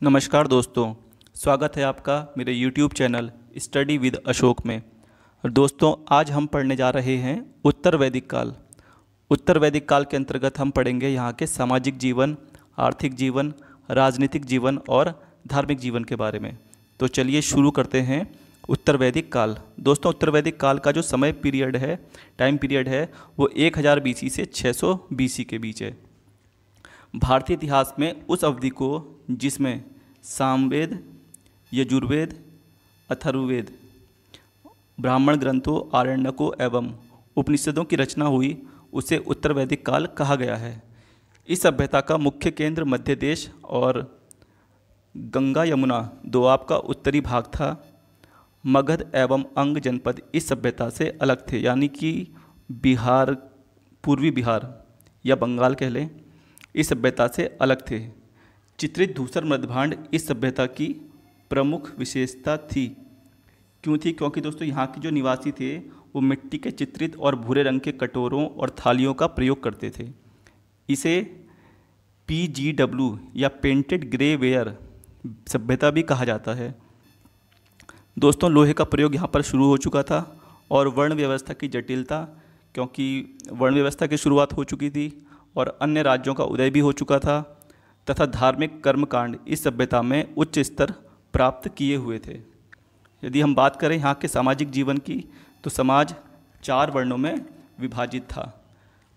नमस्कार दोस्तों, स्वागत है आपका मेरे YouTube channel study with Ashok में। और दोस्तों, आज हम पढ़ने जा रहे हैं उत्तर वैदिक काल। उत्तर वैदिक काल के अंतर्गत हम पढ़ेंगे यहाँ के सामाजिक जीवन, आर्थिक जीवन, राजनीतिक जीवन और धार्मिक जीवन के बारे में। तो चलिए शुरू करते हैं उत्तर वैदिक काल। दोस्तों, उत्तर वैदिक काल का जो समय पीरियड है, टाइम पीरियड है, वो 1000 BC से 600 BC के बीच है। भारतीय इतिहास में उस अवधि को जिसमें सामवेद, यजुर्वेद, अथर्ववेद, ब्राह्मण ग्रंथों, आरण्यकों एवं उपनिषदों की रचना हुई, उसे उत्तर वैदिक काल कहा गया है। इस सभ्यता का मुख्य केंद्र मध्य देश और गंगा यमुना दोआब का उत्तरी भाग था। मगध एवं अंग जनपद इस सभ्यता से अलग थे, यानी कि बिहार, पूर्वी बिहार या बंगाल कह लें, इस सभ्यता से अलग थे। चित्रित धूसर मृदभांड इस सभ्यता की प्रमुख विशेषता थी। क्यों थी? क्योंकि दोस्तों यहाँ के जो निवासी थे वो मिट्टी के चित्रित और भूरे रंग के कटोरों और थालियों का प्रयोग करते थे। इसे PGW या पेंटेड ग्रे वेयर सभ्यता भी कहा जाता है। दोस्तों, लोहे का प्रयोग यहाँ पर शुरू हो चुका था और वर्ण व्यवस्था की जटिलता, क्योंकि वर्ण व्यवस्था की शुरुआत हो चुकी थी और अन्य राज्यों का उदय भी हो चुका था, तथा धार्मिक कर्मकांड इस सभ्यता में उच्च स्तर प्राप्त किए हुए थे। यदि हम बात करें यहाँ के सामाजिक जीवन की, तो समाज 4 वर्णों में विभाजित था।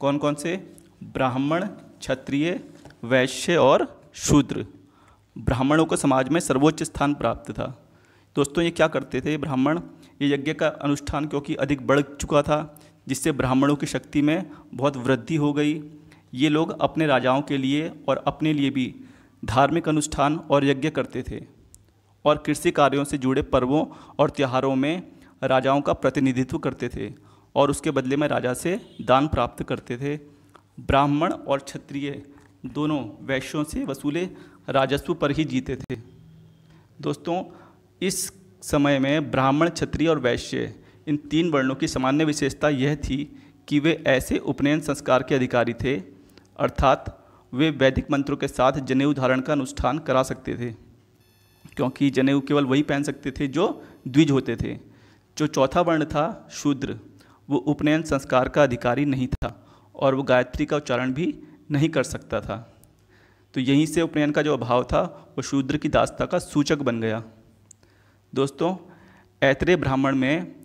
कौन कौन से? ब्राह्मण, क्षत्रिय, वैश्य और शूद्र। ब्राह्मणों को समाज में सर्वोच्च स्थान प्राप्त था। दोस्तों, ये क्या करते थे ब्राह्मण? ये यज्ञ का अनुष्ठान क्योंकि अधिक बढ़ चुका था, जिससे ब्राह्मणों की शक्ति में बहुत वृद्धि हो गई। ये लोग अपने राजाओं के लिए और अपने लिए भी धार्मिक अनुष्ठान और यज्ञ करते थे और कृषि कार्यों से जुड़े पर्वों और त्योहारों में राजाओं का प्रतिनिधित्व करते थे और उसके बदले में राजा से दान प्राप्त करते थे। ब्राह्मण और क्षत्रिय दोनों वैश्यों से वसूले राजस्व पर ही जीते थे। दोस्तों, इस समय में ब्राह्मण, क्षत्रिय और वैश्य, इन 3 वर्णों की सामान्य विशेषता यह थी कि वे ऐसे उपनयन संस्कार के अधिकारी थे, अर्थात वे वैदिक मंत्रों के साथ जनेऊ धारण का अनुष्ठान करा सकते थे, क्योंकि जनेऊ केवल वही पहन सकते थे जो द्विज होते थे। जो चौथा वर्ण था, शूद्र, वो उपनयन संस्कार का अधिकारी नहीं था और वो गायत्री का उच्चारण भी नहीं कर सकता था। तो यहीं से उपनयन का जो अभाव था वो शूद्र की दासता का सूचक बन गया। दोस्तों, ऐतरेय ब्राह्मण में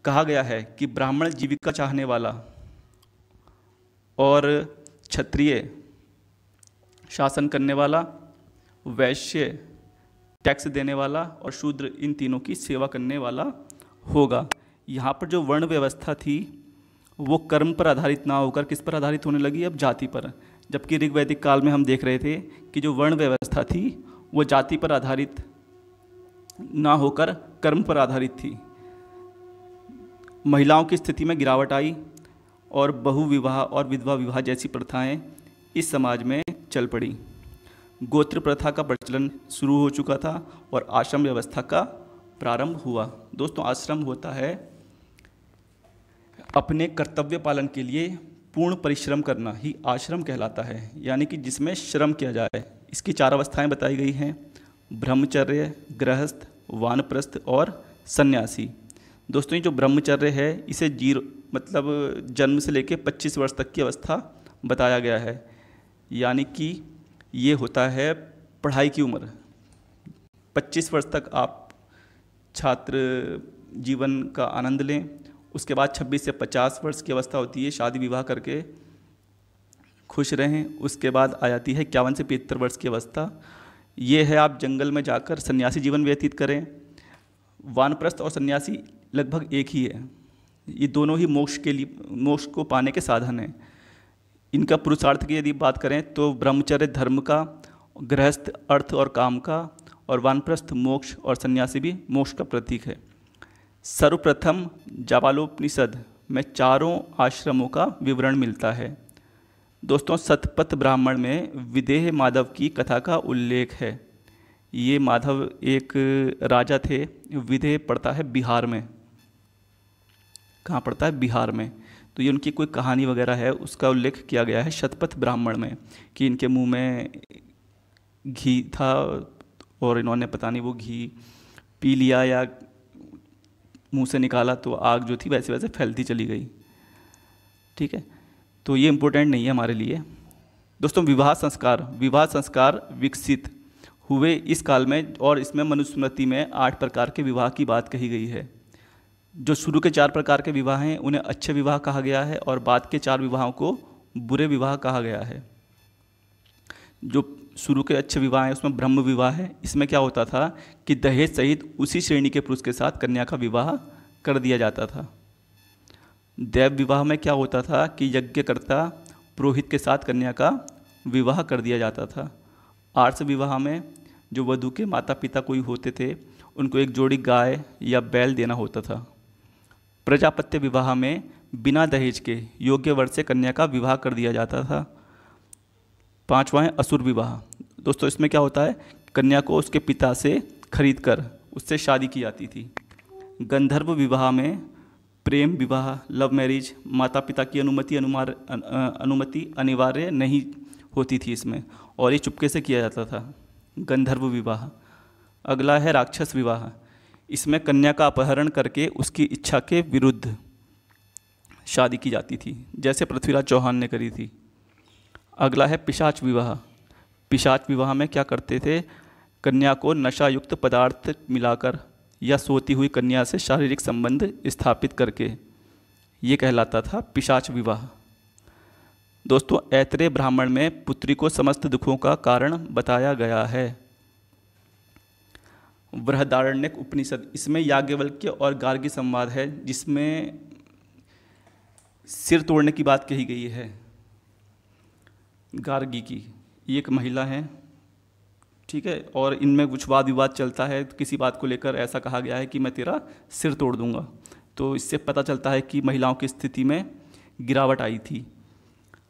कहा गया है कि ब्राह्मण जीविका चाहने वाला और क्षत्रिय शासन करने वाला, वैश्य टैक्स देने वाला और शूद्र इन तीनों की सेवा करने वाला होगा। यहाँ पर जो वर्ण व्यवस्था थी वो कर्म पर आधारित ना होकर किस पर आधारित होने लगी? अब जाति पर। जबकि ऋग्वैदिक काल में हम देख रहे थे कि जो वर्ण व्यवस्था थी वो जाति पर आधारित ना होकर कर्म पर आधारित थी। महिलाओं की स्थिति में गिरावट आई और बहुविवाह और विधवा विवाह जैसी प्रथाएं इस समाज में चल पड़ी। गोत्र प्रथा का प्रचलन शुरू हो चुका था और आश्रम व्यवस्था का प्रारंभ हुआ। दोस्तों, आश्रम होता है अपने कर्तव्य पालन के लिए पूर्ण परिश्रम करना ही आश्रम कहलाता है, यानी कि जिसमें श्रम किया जाए। इसकी 4 अवस्थाएं बताई गई हैं: ब्रह्मचर्य, गृहस्थ, वानप्रस्थ और सन्यासी। दोस्तों, ये जो ब्रह्मचर्य है इसे जन्म से लेकर 25 वर्ष तक की अवस्था बताया गया है, यानी कि ये होता है पढ़ाई की उम्र। 25 वर्ष तक आप छात्र जीवन का आनंद लें। उसके बाद 26 से 50 वर्ष की अवस्था होती है शादी विवाह करके खुश रहें। उसके बाद आ जाती है 51 से 75 वर्ष की अवस्था। ये है आप जंगल में जाकर सन्यासी जीवन व्यतीत करें। वानप्रस्थ और सन्यासी लगभग एक ही है। ये दोनों ही मोक्ष को पाने के साधन हैं। इनका पुरुषार्थ की यदि बात करें तो ब्रह्मचर्य धर्म का, गृहस्थ अर्थ और काम का, और वानप्रस्थ मोक्ष और सन्यासी भी मोक्ष का प्रतीक है। सर्वप्रथम जाबालोपनिषद में 4 आश्रमों का विवरण मिलता है। दोस्तों, शतपथ ब्राह्मण में विदेह माधव की कथा का उल्लेख है। ये माधव एक राजा थे। विदेह पड़ता है बिहार में। कहाँ पड़ता है? बिहार में। तो ये उनकी कोई कहानी वगैरह है, उसका उल्लेख किया गया है शतपथ ब्राह्मण में कि इनके मुंह में घी था, और इन्होंने पता नहीं वो घी पी लिया या मुंह से निकाला तो आग जो थी वैसे वैसे फैलती चली गई। ठीक है, तो ये इम्पोर्टेंट नहीं है हमारे लिए। दोस्तों, विवाह संस्कार विकसित हुए इस काल में, और इसमें मनुस्मृति में 8 प्रकार के विवाह की बात कही गई है। जो शुरू के 4 प्रकार के विवाह हैं उन्हें अच्छे विवाह कहा गया है, और बाद के 4 विवाहों को बुरे विवाह कहा गया है। जो शुरू के अच्छे विवाह हैं उसमें ब्रह्म विवाह है। इसमें क्या होता था कि दहेज सहित उसी श्रेणी के पुरुष के साथ कन्या का विवाह कर दिया जाता था। देव विवाह में क्या होता था कि यज्ञकर्ता पुरोहित के साथ कन्या का विवाह कर दिया जाता था। आर्ष विवाह में जो वधू के माता पिता कोई होते थे उनको एक जोड़ी गाय या बैल देना होता था। प्रजापत्य विवाह में बिना दहेज के योग्य वर से कन्या का विवाह कर दिया जाता था। 5वां है असुर विवाह। दोस्तों, इसमें क्या होता है, कन्या को उसके पिता से खरीद कर उससे शादी की जाती थी। गंधर्व विवाह में प्रेम विवाह, लव मैरिज, माता पिता की अनुमति अनिवार्य नहीं होती थी इसमें, और ये चुपके से किया जाता था, गंधर्व विवाह। अगला है राक्षस विवाह। इसमें कन्या का अपहरण करके उसकी इच्छा के विरुद्ध शादी की जाती थी, जैसे पृथ्वीराज चौहान ने करी थी। अगला है पिशाच विवाह। पिशाच विवाह में क्या करते थे, कन्या को नशा युक्त पदार्थ मिलाकर या सोती हुई कन्या से शारीरिक संबंध स्थापित करके, ये कहलाता था पिशाच विवाह। दोस्तों, ऐतरेय ब्राह्मण में पुत्री को समस्त दुखों का कारण बताया गया है। बृहदारण्यक उपनिषद, इसमें याज्ञवल्क्य और गार्गी संवाद है, जिसमें सिर तोड़ने की बात कही गई है। गार्गी की ये एक महिला है, ठीक है, और इनमें कुछ वाद विवाद चलता है। किसी बात को लेकर ऐसा कहा गया है कि मैं तेरा सिर तोड़ दूंगा, तो इससे पता चलता है कि महिलाओं की स्थिति में गिरावट आई थी।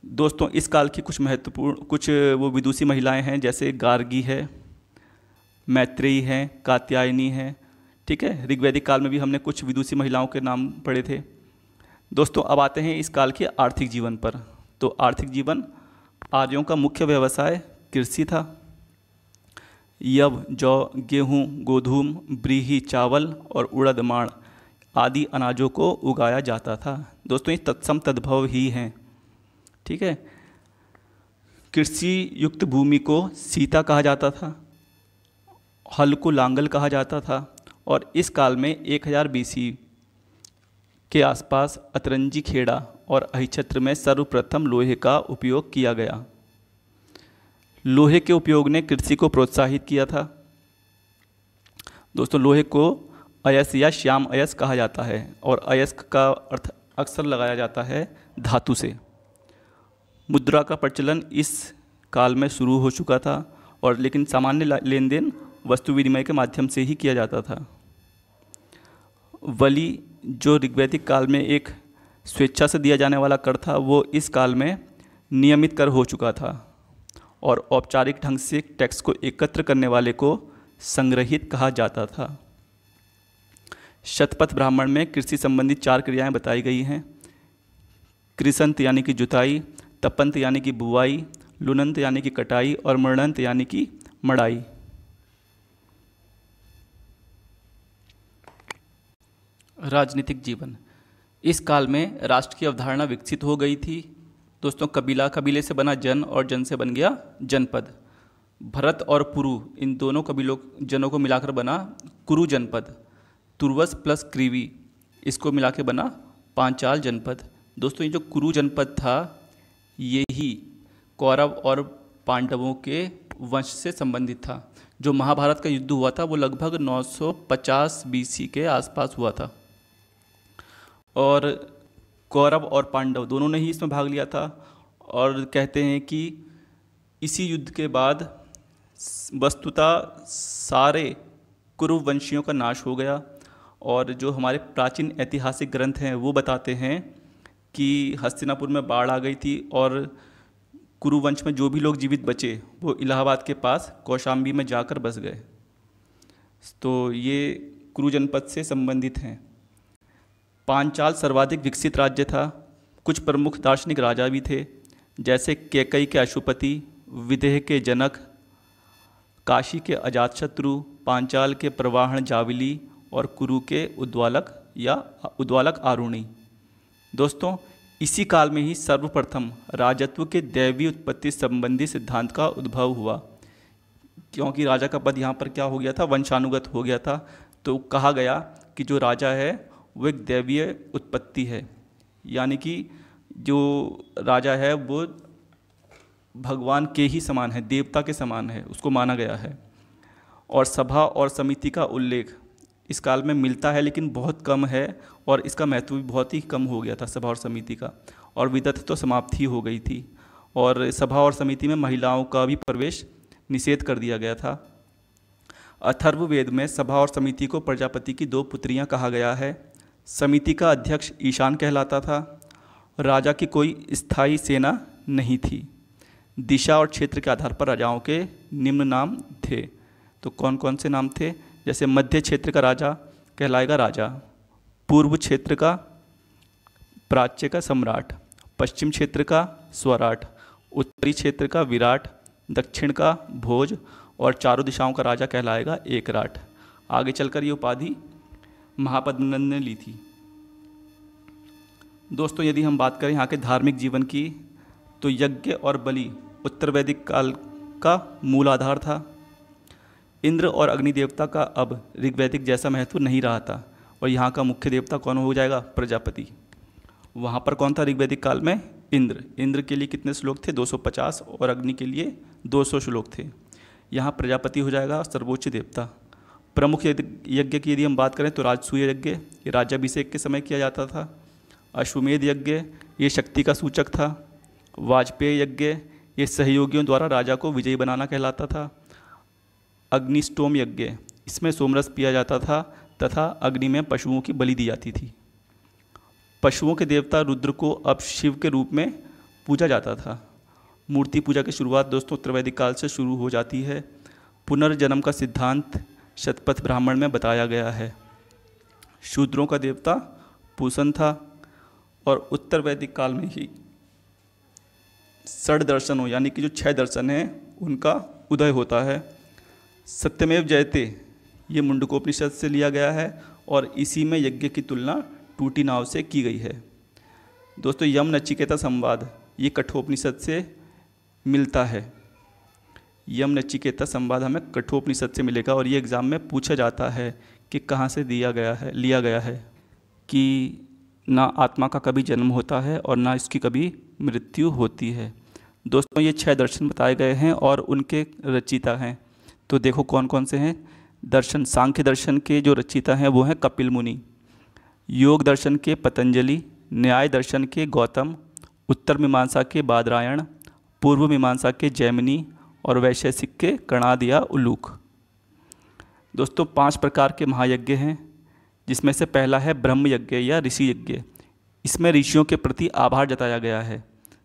दोस्तों, इस काल की कुछ महत्वपूर्ण वो विदुषी महिलाएं हैं, जैसे गार्गी है, मैत्रेयी हैं, कात्यायनी हैं। ठीक है, ऋग्वैदिक काल में भी हमने कुछ विदुषी महिलाओं के नाम पढ़े थे। दोस्तों, अब आते हैं इस काल के आर्थिक जीवन पर। तो आर्थिक जीवन, आर्यों का मुख्य व्यवसाय कृषि था। यव, जौ, गेहूँ, गोधूम, व्रीहि, चावल और उड़द, माण आदि अनाजों को उगाया जाता था। दोस्तों, ये तत्सम तद्भव ही हैं। ठीक है, कृषि युक्त भूमि को सीता कहा जाता था, हल को लांगल कहा जाता था, और इस काल में 1000 BC के आसपास अतरंजी खेड़ा और अहिछत्र में सर्वप्रथम लोहे का उपयोग किया गया। लोहे के उपयोग ने कृषि को प्रोत्साहित किया था। दोस्तों, लोहे को अयस या श्याम अयस कहा जाता है, और अयस्क का अर्थ अक्सर लगाया जाता है धातु से। मुद्रा का प्रचलन इस काल में शुरू हो चुका था, और लेकिन सामान्य लेन देन वस्तु विनिमय के माध्यम से ही किया जाता था। वली, जो ऋग्वैदिक काल में एक स्वेच्छा से दिया जाने वाला कर था, वो इस काल में नियमित कर हो चुका था, और औपचारिक ढंग से टैक्स को एकत्र करने वाले को संग्रहित कहा जाता था। शतपथ ब्राह्मण में कृषि संबंधित 4 क्रियाएं बताई गई हैं। कृषंत यानी कि जुताई, तपंत यानी कि बुवाई, लुनंत यानी कि कटाई, और मृणंत यानी कि मड़ाई। राजनीतिक जीवन, इस काल में राष्ट्र की अवधारणा विकसित हो गई थी। दोस्तों, कबीले से बना जन, और जन से बन गया जनपद। भरत और पुरु, इन दोनों जनों को मिलाकर बना कुरु जनपद। तुर्वस प्लस क्रीवी, इसको मिला के बना पांचाल जनपद। दोस्तों, ये जो कुरु जनपद था, ये ही कौरव और पांडवों के वंश से संबंधित था। जो महाभारत का युद्ध हुआ था वो लगभग 950 BC के आसपास हुआ था, और कौरव और पांडव दोनों ने ही इसमें भाग लिया था। और कहते हैं कि इसी युद्ध के बाद वस्तुतः सारे कुरुवंशियों का नाश हो गया, और जो हमारे प्राचीन ऐतिहासिक ग्रंथ हैं वो बताते हैं कि हस्तिनापुर में बाढ़ आ गई थी, और कुरुवंश में जो भी लोग जीवित बचे वो इलाहाबाद के पास कौशाम्बी में जाकर बस गए। तो ये कुरु जनपद से संबंधित हैं। पांचाल सर्वाधिक विकसित राज्य था। कुछ प्रमुख दार्शनिक राजा भी थे, जैसे कैकई के अशुपति, विदेह के जनक, काशी के अजातशत्रु, पांचाल के प्रवाहन जाविली और कुरु के उद्वालक आरुणि। दोस्तों, इसी काल में ही सर्वप्रथम राजत्व के दैवीय उत्पत्ति संबंधी सिद्धांत का उद्भव हुआ, क्योंकि राजा का पद यहाँ पर क्या हो गया था, वंशानुगत हो गया था। तो कहा गया कि जो राजा है वो एक दैवीय उत्पत्ति है, यानी कि जो राजा है वो भगवान के ही समान है, देवता के समान है, उसको माना गया है। और सभा और समिति का उल्लेख इस काल में मिलता है, लेकिन बहुत कम है, और इसका महत्व भी बहुत ही कम हो गया था सभा और समिति का, और विदथ तो समाप्ति हो गई थी। और सभा और समिति में महिलाओं का भी प्रवेश निषेध कर दिया गया था। अथर्ववेद में सभा और समिति को प्रजापति की 2 पुत्रियां कहा गया है। समिति का अध्यक्ष ईशान कहलाता था। राजा की कोई स्थायी सेना नहीं थी। दिशा और क्षेत्र के आधार पर राजाओं के निम्न नाम थे। तो कौन कौन से नाम थे? जैसे मध्य क्षेत्र का राजा कहलाएगा राजा, पूर्व क्षेत्र का प्राच्य का सम्राट, पश्चिम क्षेत्र का स्वराट, उत्तरी क्षेत्र का विराट, दक्षिण का भोज, और चारों दिशाओं का राजा कहलाएगा एकराट। आगे चलकर ये उपाधि महापद्मनंद ने ली थी। दोस्तों, यदि हम बात करें यहाँ के धार्मिक जीवन की, तो यज्ञ और बलि उत्तर वैदिक काल का मूल आधार था। इंद्र और अग्नि देवता का अब ऋग्वैदिक जैसा महत्व नहीं रहा था, और यहाँ का मुख्य देवता कौन हो जाएगा? प्रजापति। वहाँ पर कौन था ऋग्वैदिक काल में? इंद्र। इंद्र के लिए कितने श्लोक थे? 250, और अग्नि के लिए 200 श्लोक थे। यहाँ प्रजापति हो जाएगा सर्वोच्च देवता। प्रमुख यज्ञ की यदि हम बात करें तो राजसूय यज्ञ, ये राज्याभिषेक के समय किया जाता था। अश्वमेध यज्ञ, ये शक्ति का सूचक था। वाजपेय यज्ञ, ये सहयोगियों द्वारा राजा को विजयी बनाना कहलाता था। अग्निष्टोम यज्ञ, इसमें सोमरस पिया जाता था तथा अग्नि में पशुओं की बलि दी जाती थी। पशुओं के देवता रुद्र को अब शिव के रूप में पूजा जाता था। मूर्ति पूजा की शुरुआत दोस्तों उत्तर वैदिक काल से शुरू हो जाती है। पुनर्जन्म का सिद्धांत शतपथ ब्राह्मण में बताया गया है। शूद्रों का देवता पूषण था, और उत्तर वैदिक काल में ही षड दर्शनों यानी कि जो 6 दर्शन हैं उनका उदय होता है। सत्यमेव जयते ये मुंडकोपनिषद से लिया गया है, और इसी में यज्ञ की तुलना टूटी नाव से की गई है। दोस्तों, यम नचिकेता संवाद ये कठोपनिषद से मिलता है। यम नचिकेता संवाद हमें कठोपनिषद से मिलेगा, और ये एग्ज़ाम में पूछा जाता है कि कहाँ से लिया गया है कि ना आत्मा का कभी जन्म होता है और ना इसकी कभी मृत्यु होती है। दोस्तों, ये 6 दर्शन बताए गए हैं और उनके रचयिता हैं। तो देखो कौन कौन से हैं दर्शन। सांख्य दर्शन के जो रचयिता हैं वो हैं कपिल मुनि, योग दर्शन के पतंजलि, न्याय दर्शन के गौतम, उत्तर मीमांसा के बादरायण, पूर्व मीमांसा के जैमिनी, और वैशेषिक के कणाद या उलूक। दोस्तों, 5 प्रकार के महायज्ञ हैं, जिसमें से पहला है ब्रह्म यज्ञ या ऋषि यज्ञ। इसमें ऋषियों के प्रति आभार जताया गया है,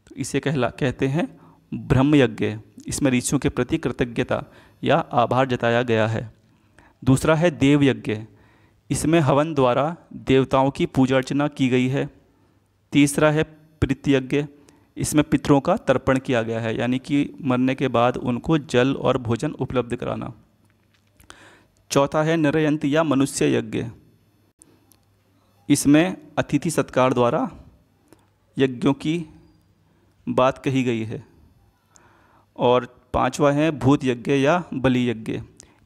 तो इसे कहते हैं ब्रह्म यज्ञ। इसमें ऋषियों के प्रति कृतज्ञता या आभार जताया गया है। दूसरा है देव यज्ञ, इसमें हवन द्वारा देवताओं की पूजा अर्चना की गई है। तीसरा है प्रीति यज्ञ, इसमें पितरों का तर्पण किया गया है, यानी कि मरने के बाद उनको जल और भोजन उपलब्ध कराना। चौथा है नरयंत या मनुष्य यज्ञ, इसमें अतिथि सत्कार द्वारा यज्ञों की बात कही गई है। और पांचवा है भूत यज्ञ या बलि यज्ञ,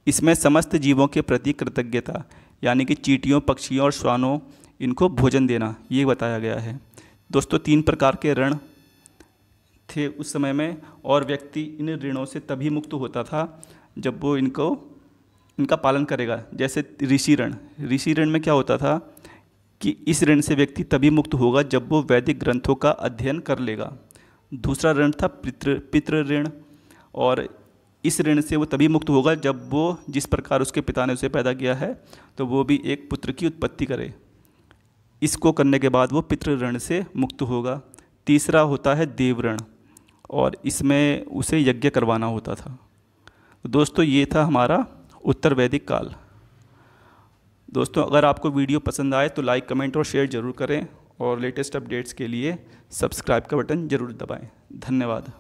इसमें समस्त जीवों के प्रति कृतज्ञता, यानी कि चींटियों, पक्षियों और श्वानों इनको भोजन देना, ये बताया गया है। दोस्तों, 3 प्रकार के ऋण थे उस समय में, और व्यक्ति इन ऋणों से तभी मुक्त होता था जब वो इनका पालन करेगा। जैसे ऋषि ऋण में क्या होता था कि इस ऋण से व्यक्ति तभी मुक्त होगा जब वो वैदिक ग्रंथों का अध्ययन कर लेगा। दूसरा ऋण था पितृ ऋण, और इस ऋण से वो तभी मुक्त होगा जब वो जिस प्रकार उसके पिता ने उसे पैदा किया है तो वो भी एक पुत्र की उत्पत्ति करे। इसको करने के बाद वो पितृ ऋण से मुक्त होगा। तीसरा होता है देव ऋण, और इसमें उसे यज्ञ करवाना होता था। दोस्तों, ये था हमारा उत्तर वैदिक काल। दोस्तों, अगर आपको वीडियो पसंद आए तो लाइक, कमेंट और शेयर ज़रूर करें, और लेटेस्ट अपडेट्स के लिए सब्सक्राइब का बटन ज़रूर दबाएं। धन्यवाद।